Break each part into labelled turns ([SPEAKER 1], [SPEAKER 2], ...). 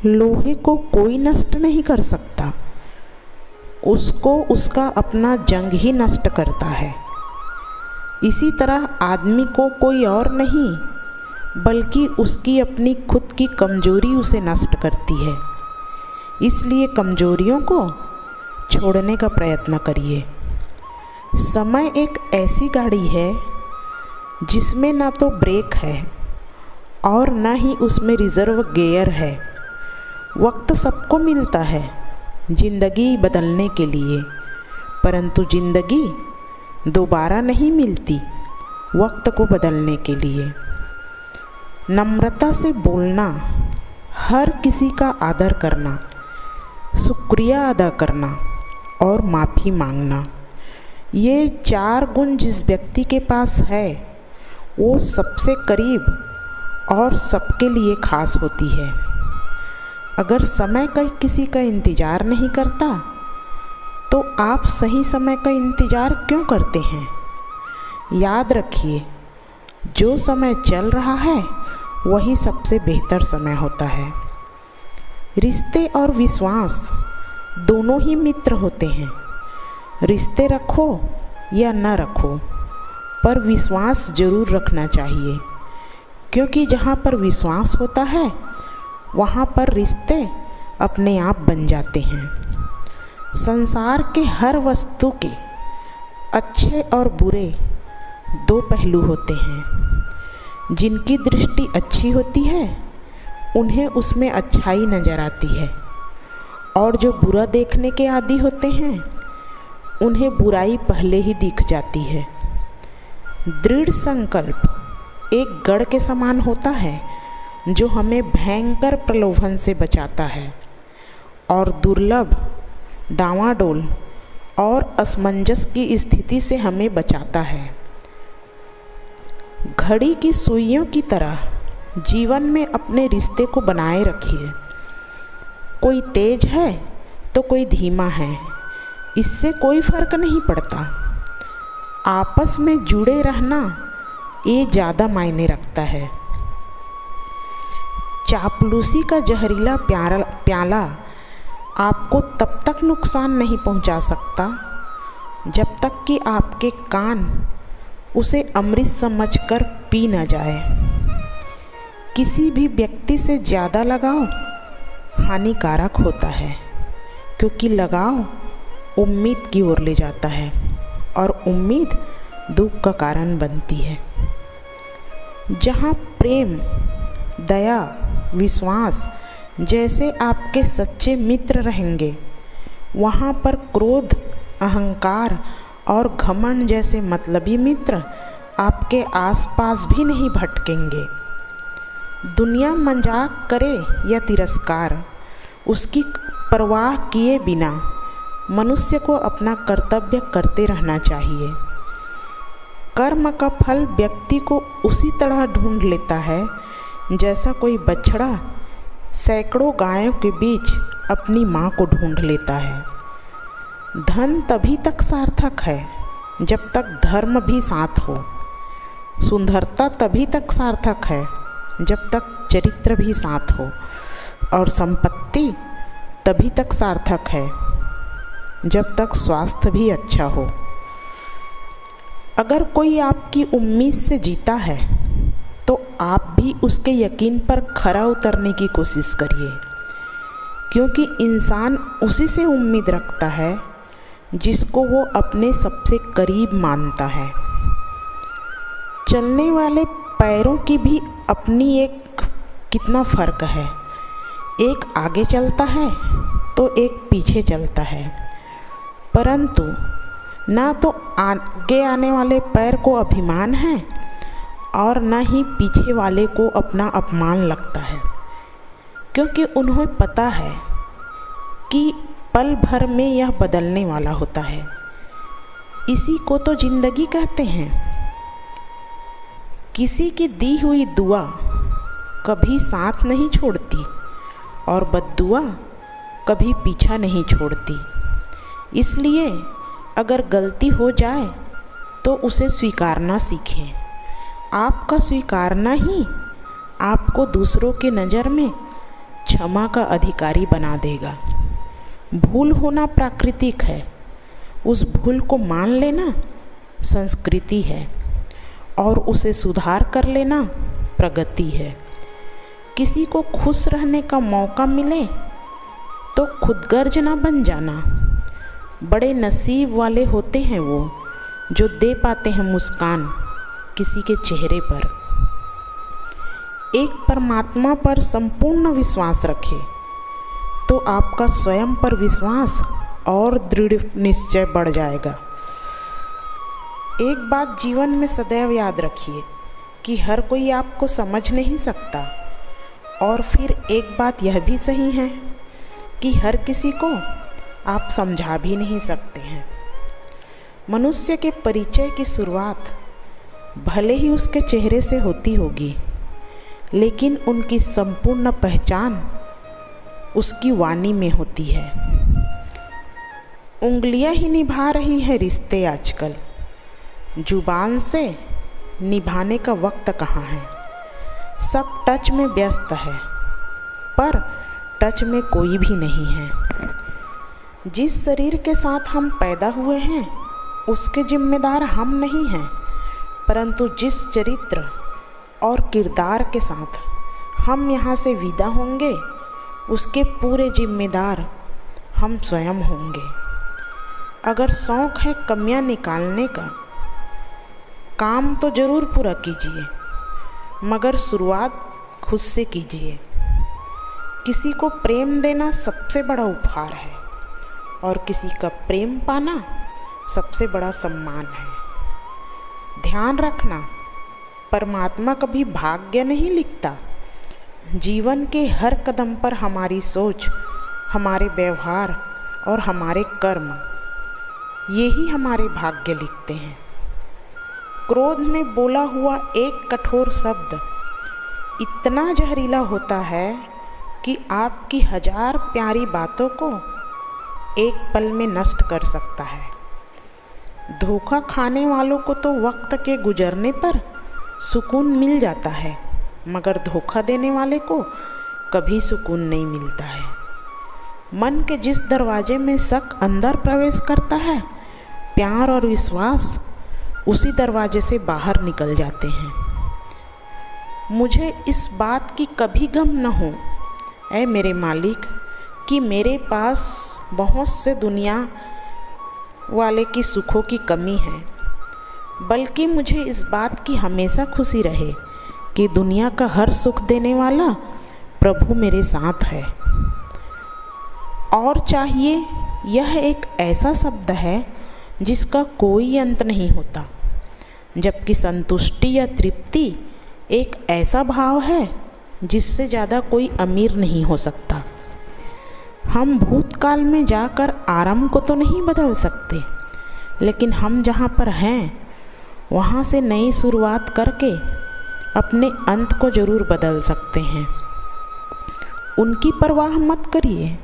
[SPEAKER 1] लोहे को कोई नष्ट नहीं कर सकता, उसको उसका अपना जंग ही नष्ट करता है। इसी तरह आदमी को कोई और नहीं बल्कि उसकी अपनी खुद की कमजोरी उसे नष्ट करती है। इसलिए कमजोरियों को छोड़ने का प्रयत्न करिए। समय एक ऐसी गाड़ी है जिसमें ना तो ब्रेक है और ना ही उसमें रिजर्व गियर है। वक्त सबको मिलता है ज़िंदगी बदलने के लिए, परंतु ज़िंदगी दोबारा नहीं मिलती वक्त को बदलने के लिए। नम्रता से बोलना, हर किसी का आदर करना, शुक्रिया अदा करना और माफ़ी मांगना, ये 4 गुण जिस व्यक्ति के पास है वो सबसे करीब और सबके लिए खास होती है। अगर समय का किसी का इंतज़ार नहीं करता तो आप सही समय का इंतज़ार क्यों करते हैं? याद रखिए, जो समय चल रहा है वही सबसे बेहतर समय होता है। रिश्ते और विश्वास दोनों ही मित्र होते हैं। रिश्ते रखो या न रखो, पर विश्वास ज़रूर रखना चाहिए, क्योंकि जहाँ पर विश्वास होता है वहाँ पर रिश्ते अपने आप बन जाते हैं। संसार के हर वस्तु के अच्छे और बुरे 2 पहलू होते हैं। जिनकी दृष्टि अच्छी होती है उन्हें उसमें अच्छाई नज़र आती है, और जो बुरा देखने के आदी होते हैं उन्हें बुराई पहले ही दिख जाती है। दृढ़ संकल्प एक गढ़ के समान होता है जो हमें भयंकर प्रलोभन से बचाता है और दुर्लभ, डावाडोल और असमंजस की स्थिति से हमें बचाता है। घड़ी की सुइयों की तरह जीवन में अपने रिश्ते को बनाए रखिए। कोई तेज है तो कोई धीमा है, इससे कोई फर्क नहीं पड़ता। आपस में जुड़े रहना ये ज़्यादा मायने रखता है। चापलूसी का जहरीला प्याला आपको तब तक नुकसान नहीं पहुंचा सकता जब तक कि आपके कान उसे अमृत समझकर पी न जाए। किसी भी व्यक्ति से ज़्यादा लगाव हानिकारक होता है, क्योंकि लगाव उम्मीद की ओर ले जाता है और उम्मीद दुख का कारण बनती है। जहाँ प्रेम, दया, विश्वास जैसे आपके सच्चे मित्र रहेंगे, वहाँ पर क्रोध, अहंकार और घमंड जैसे मतलबी मित्र आपके आसपास भी नहीं भटकेंगे। दुनिया मजाक करे या तिरस्कार, उसकी परवाह किए बिना मनुष्य को अपना कर्तव्य करते रहना चाहिए। कर्म का फल व्यक्ति को उसी तरह ढूंढ लेता है जैसा कोई बछड़ा सैकड़ों गायों के बीच अपनी माँ को ढूंढ लेता है। धन तभी तक सार्थक है जब तक धर्म भी साथ हो। सुंदरता तभी तक सार्थक है जब तक चरित्र भी साथ हो, और संपत्ति तभी तक सार्थक है जब तक स्वास्थ्य भी अच्छा हो। अगर कोई आपकी उम्मीद से जीता है तो आप भी उसके यकीन पर खरा उतरने की कोशिश करिए, क्योंकि इंसान उसी से उम्मीद रखता है जिसको वो अपने सबसे करीब मानता है। चलने वाले पैरों की भी अपनी एक कितना फ़र्क है, एक आगे चलता है तो एक पीछे चलता है, परंतु ना तो आगे आने वाले पैर को अभिमान है और ना ही पीछे वाले को अपना अपमान लगता है, क्योंकि उन्हें पता है कि पल भर में यह बदलने वाला होता है। इसी को तो ज़िंदगी कहते हैं। किसी की दी हुई दुआ कभी साथ नहीं छोड़ती और बद्दुआ कभी पीछा नहीं छोड़ती। इसलिए अगर गलती हो जाए तो उसे स्वीकारना सीखें। आपका स्वीकारना ही आपको दूसरों की नज़र में क्षमा का अधिकारी बना देगा। भूल होना प्राकृतिक है, उस भूल को मान लेना संस्कृति है और उसे सुधार कर लेना प्रगति है। किसी को खुश रहने का मौका मिले तो खुदगर्ज ना बन जाना। बड़े नसीब वाले होते हैं वो जो दे पाते हैं मुस्कान किसी के चेहरे पर। एक परमात्मा पर संपूर्ण विश्वास रखें तो आपका स्वयं पर विश्वास और दृढ़ निश्चय बढ़ जाएगा। एक बात जीवन में सदैव याद रखिए कि हर कोई आपको समझ नहीं सकता, और फिर एक बात यह भी सही है कि हर किसी को आप समझा भी नहीं सकते हैं। मनुष्य के परिचय की शुरुआत भले ही उसके चेहरे से होती होगी, लेकिन उनकी संपूर्ण पहचान उसकी वाणी में होती है। उंगलियां ही निभा रही है रिश्ते आजकल, जुबान से निभाने का वक्त कहाँ है। सब टच में व्यस्त है, पर टच में कोई भी नहीं है। जिस शरीर के साथ हम पैदा हुए हैं उसके जिम्मेदार हम नहीं हैं, परंतु जिस चरित्र और किरदार के साथ हम यहाँ से विदा होंगे उसके पूरे जिम्मेदार हम स्वयं होंगे। अगर शौक़ है कमियां निकालने का, काम तो ज़रूर पूरा कीजिए, मगर शुरुआत खुद से कीजिए। किसी को प्रेम देना सबसे बड़ा उपहार है और किसी का प्रेम पाना सबसे बड़ा सम्मान है। ध्यान रखना, परमात्मा कभी भाग्य नहीं लिखता। जीवन के हर कदम पर हमारी सोच, हमारे व्यवहार और हमारे कर्म यही हमारे भाग्य लिखते हैं। क्रोध में बोला हुआ एक कठोर शब्द इतना जहरीला होता है कि आपकी 1000 प्यारी बातों को एक पल में नष्ट कर सकता है। धोखा खाने वालों को तो वक्त के गुजरने पर सुकून मिल जाता है, मगर धोखा देने वाले को कभी सुकून नहीं मिलता है। मन के जिस दरवाजे में शक अंदर प्रवेश करता है, प्यार और विश्वास उसी दरवाजे से बाहर निकल जाते हैं। मुझे इस बात की कभी गम न हो, ऐ मेरे मालिक, कि मेरे पास बहुत से दुनिया वाले की सुखों की कमी है, बल्कि मुझे इस बात की हमेशा खुशी रहे कि दुनिया का हर सुख देने वाला प्रभु मेरे साथ है। और चाहिए यह एक ऐसा शब्द है जिसका कोई अंत नहीं होता, जबकि संतुष्टि या तृप्ति एक ऐसा भाव है जिससे ज़्यादा कोई अमीर नहीं हो सकता। हम भूतकाल में जाकर आराम को तो नहीं बदल सकते, लेकिन हम जहाँ पर हैं वहाँ से नई शुरुआत करके अपने अंत को ज़रूर बदल सकते हैं। उनकी परवाह मत करिए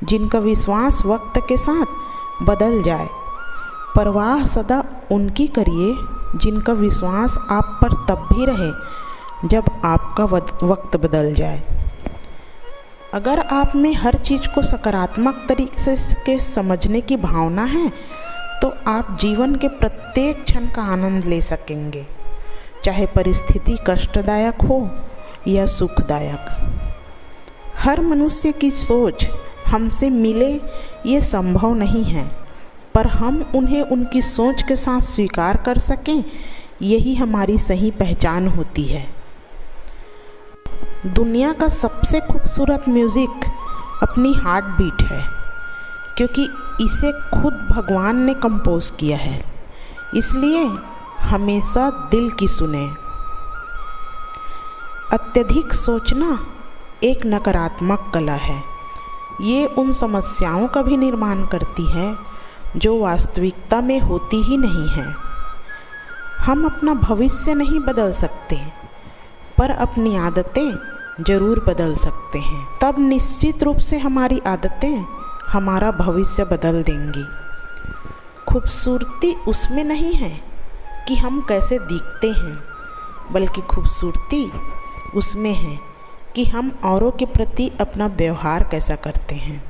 [SPEAKER 1] जिनका विश्वास वक्त के साथ बदल जाए, परवाह सदा उनकी करिए जिनका विश्वास आप पर तब भी रहे जब आपका वक्त बदल जाए। अगर आप में हर चीज़ को सकारात्मक तरीके से समझने की भावना है तो आप जीवन के प्रत्येक क्षण का आनंद ले सकेंगे, चाहे परिस्थिति कष्टदायक हो या सुखदायक। हर मनुष्य की सोच हमसे मिले ये संभव नहीं है, पर हम उन्हें उनकी सोच के साथ स्वीकार कर सकें, यही हमारी सही पहचान होती है। दुनिया का सबसे खूबसूरत म्यूज़िक अपनी हार्ट बीट है, क्योंकि इसे खुद भगवान ने कंपोज किया है। इसलिए हमेशा दिल की सुने। अत्यधिक सोचना एक नकारात्मक कला है। ये उन समस्याओं का भी निर्माण करती है जो वास्तविकता में होती ही नहीं है। हम अपना भविष्य नहीं बदल सकते, पर अपनी आदतें ज़रूर बदल सकते हैं। तब निश्चित रूप से हमारी आदतें हमारा भविष्य बदल देंगी। खूबसूरती उसमें नहीं है कि हम कैसे दिखते हैं, बल्कि खूबसूरती उसमें है कि हम औरों के प्रति अपना व्यवहार कैसा करते हैं।